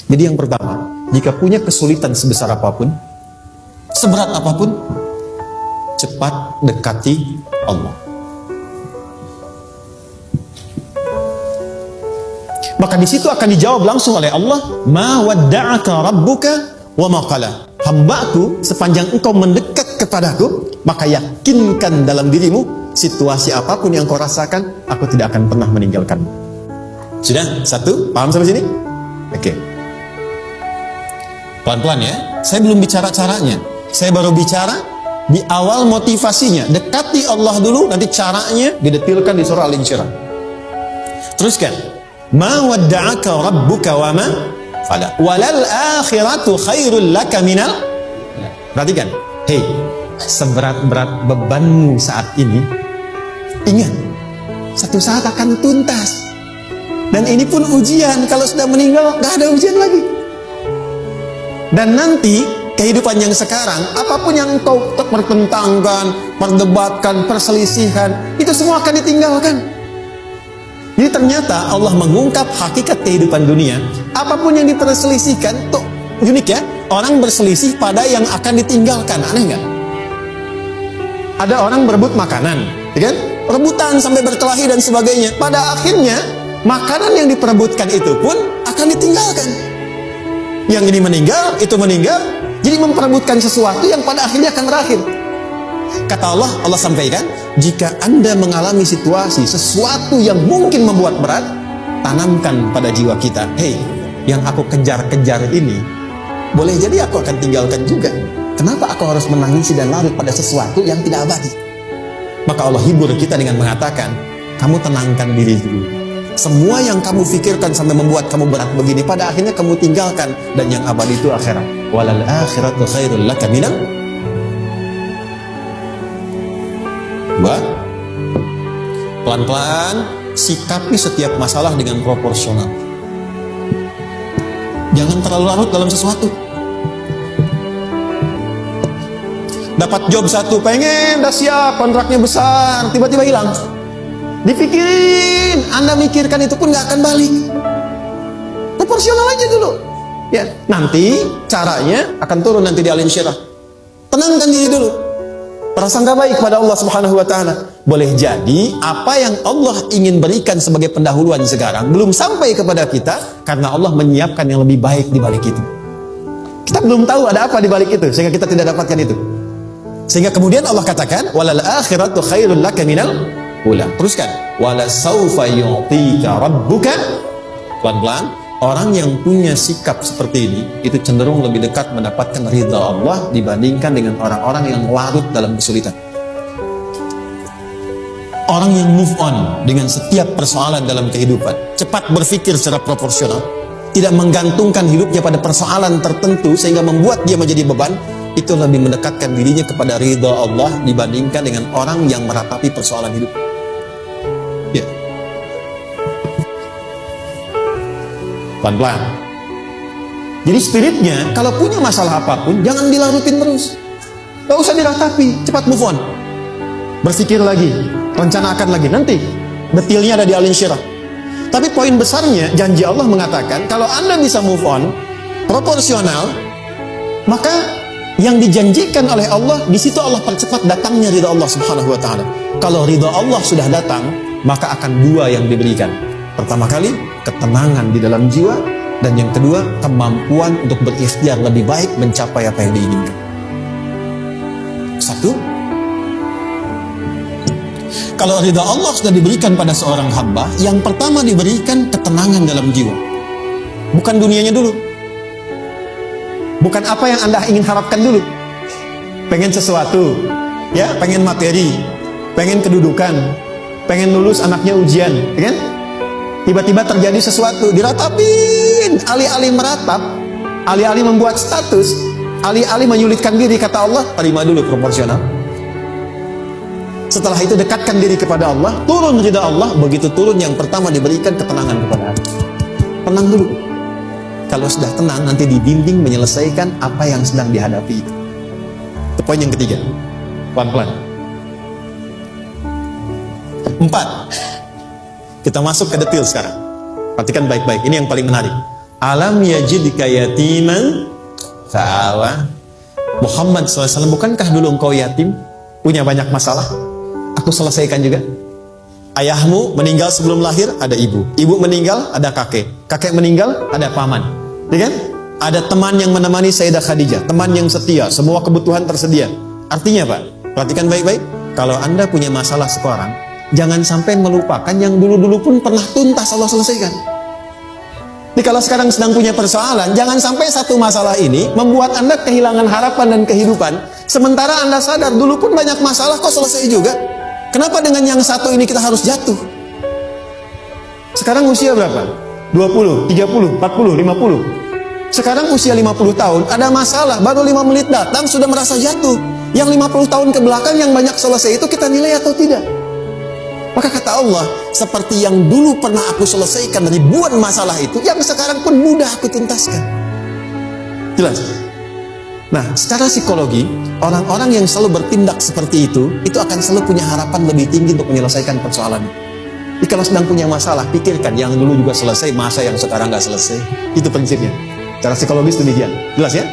Jadi yang pertama, jika punya kesulitan sebesar apapun, seberat apapun, cepat dekati Allah. Maka di situ akan dijawab langsung oleh Allah, ma wadda'aka rabbuka wa ma qala. Hambaku, sepanjang engkau mendekat kepadaku, maka yakinkan dalam dirimu, situasi apapun yang kau rasakan, aku tidak akan pernah meninggalkanmu. Sudah? Satu? Paham sampai sini? Oke. Pelan-pelan ya. Saya belum bicara caranya. Saya baru bicara di awal motivasinya. Dekati Allah dulu, nanti caranya didetilkan di surah Al-Insyirah. Teruskan. Ma wadda'aka rabbuka wa ma qala. Walal akhiratu khairul laka minal. Perhatikan. Hei, seberat-berat bebanmu saat ini, ingat, satu saat akan tuntas. Dan ini pun ujian. Kalau sudah meninggal, gak ada ujian lagi. Dan nanti kehidupan yang sekarang, apapun yang engkau pertentangkan, perdebatkan, perselisihkan, itu semua akan ditinggalkan. Jadi ternyata Allah mengungkap hakikat kehidupan dunia. Apapun yang diperselisihkan, tuh unik ya. Orang berselisih pada yang akan ditinggalkan. Aneh nggak? Ada orang berebut makanan, ya kan? Rebutan sampai berkelahi dan sebagainya. Pada akhirnya makanan yang diperebutkan itu pun akan ditinggalkan. Yang ini meninggal, itu meninggal. Jadi memperebutkan sesuatu yang pada akhirnya akan berakhir. Kata Allah, Allah sampaikan, jika Anda mengalami situasi, sesuatu yang mungkin membuat berat, tanamkan pada jiwa kita, hei, yang aku kejar-kejar ini, boleh jadi aku akan tinggalkan juga. Kenapa aku harus menangisi dan larut pada sesuatu yang tidak abadi? Maka Allah hibur kita dengan mengatakan, kamu tenangkan diri dulu. Semua yang kamu pikirkan sampai membuat kamu berat begini, pada akhirnya kamu tinggalkan. Dan yang abadi itu akhirat. Walal akhiratu khairul laka minal. Dua, pelan-pelan sikapi setiap masalah dengan proporsional. Jangan terlalu larut dalam sesuatu. Dapat job satu, pengen, udah siap, kontraknya besar, tiba-tiba hilang. Dipikirin, Anda mikirkan itu pun gak akan balik. Proporsional aja dulu. Ya, nanti caranya akan turun nanti di Al-Insyirah. Tenangkan diri dulu. Prasangka baik pada Allah Subhanahu wa taala. Boleh jadi apa yang Allah ingin berikan sebagai pendahuluan sekarang belum sampai kepada kita karena Allah menyiapkan yang lebih baik di balik itu. Kita belum tahu ada apa di balik itu sehingga kita tidak dapatkan itu. Sehingga kemudian Allah katakan walal akhiratu khairul laka minal ula. Teruskan. Wala saufa yu'tika rabbuka. Pelan-pelan. Orang yang punya sikap seperti ini itu cenderung lebih dekat mendapatkan ridha Allah dibandingkan dengan orang-orang yang larut dalam kesulitan. Orang yang move on dengan setiap persoalan dalam kehidupan, cepat berpikir secara proporsional, tidak menggantungkan hidupnya pada persoalan tertentu sehingga membuat dia menjadi beban, itu lebih mendekatkan dirinya kepada ridha Allah dibandingkan dengan orang yang meratapi persoalan hidup. Ya. Pelan-pelan. Jadi spiritnya, kalau punya masalah apapun, jangan dilarutin terus. Gak usah diratapi, cepat move on. Berpikir lagi, rencanakan lagi. Nanti, detailnya ada di Al-Insyirah. Tapi poin besarnya, janji Allah mengatakan, kalau Anda bisa move on, proporsional, maka yang dijanjikan oleh Allah, di situ Allah percepat datangnya ridha Allah Subhanahu wa ta'ala. Kalau ridha Allah sudah datang, maka akan dua yang diberikan. Pertama kali, ketenangan di dalam jiwa, dan yang kedua, kemampuan untuk berikhtiar lebih baik mencapai apa yang diinginkan. Satu, kalau ridha Allah sudah diberikan pada seorang hamba, yang pertama diberikan ketenangan dalam jiwa. Bukan dunianya dulu. Bukan apa yang Anda ingin harapkan dulu. Pengen sesuatu, ya, pengen materi, pengen kedudukan, pengen lulus anaknya ujian, ya kan? Tiba-tiba terjadi sesuatu, diratapin, alih-alih meratap, alih-alih membuat status, alih-alih menyulitkan diri, kata Allah, terima dulu proporsional. Setelah itu dekatkan diri kepada Allah, turun ridha Allah, begitu turun yang pertama diberikan ketenangan kepada hati. Tenang dulu. Kalau sudah tenang, nanti dibimbing menyelesaikan apa yang sedang dihadapi itu. Itu poin yang ketiga. Pelan-pelan. 4. Kita masuk ke detail sekarang. Perhatikan baik-baik, ini yang paling menarik. Alam yajidka yatiman fa'awa. Muhammad SAW, bukankah dulu engkau yatim? Punya banyak masalah? Aku selesaikan juga. Ayahmu meninggal sebelum lahir, ada ibu. Ibu meninggal, ada kakek. Kakek meninggal, ada paman. Ya kan? Ada teman yang menemani Sayyidah Khadijah. Teman yang setia, semua kebutuhan tersedia. Artinya Pak, perhatikan baik-baik. Kalau Anda punya masalah sekarang, jangan sampai melupakan yang dulu-dulu pun pernah tuntas Allah selesaikan. Jadi kalau sekarang sedang punya persoalan, jangan sampai satu masalah ini membuat Anda kehilangan harapan dan kehidupan. Sementara Anda sadar dulu pun banyak masalah kok selesai juga. Kenapa dengan yang satu ini kita harus jatuh? Sekarang usia berapa? 20, 30, 40, 50. Sekarang usia 50 tahun, ada masalah, baru 5 menit datang sudah merasa jatuh. Yang 50 tahun ke belakang yang banyak selesai itu kita nilai atau tidak? Maka kata Allah, seperti yang dulu pernah aku selesaikan ribuan masalah itu, yang sekarang pun mudah aku tuntaskan. Jelas? Nah, secara psikologi, orang-orang yang selalu bertindak seperti itu akan selalu punya harapan lebih tinggi untuk menyelesaikan persoalan. Jadi kalau sedang punya masalah, pikirkan yang dulu juga selesai, masa yang sekarang nggak selesai. Itu prinsipnya. Secara psikologis demikian. Jelas ya?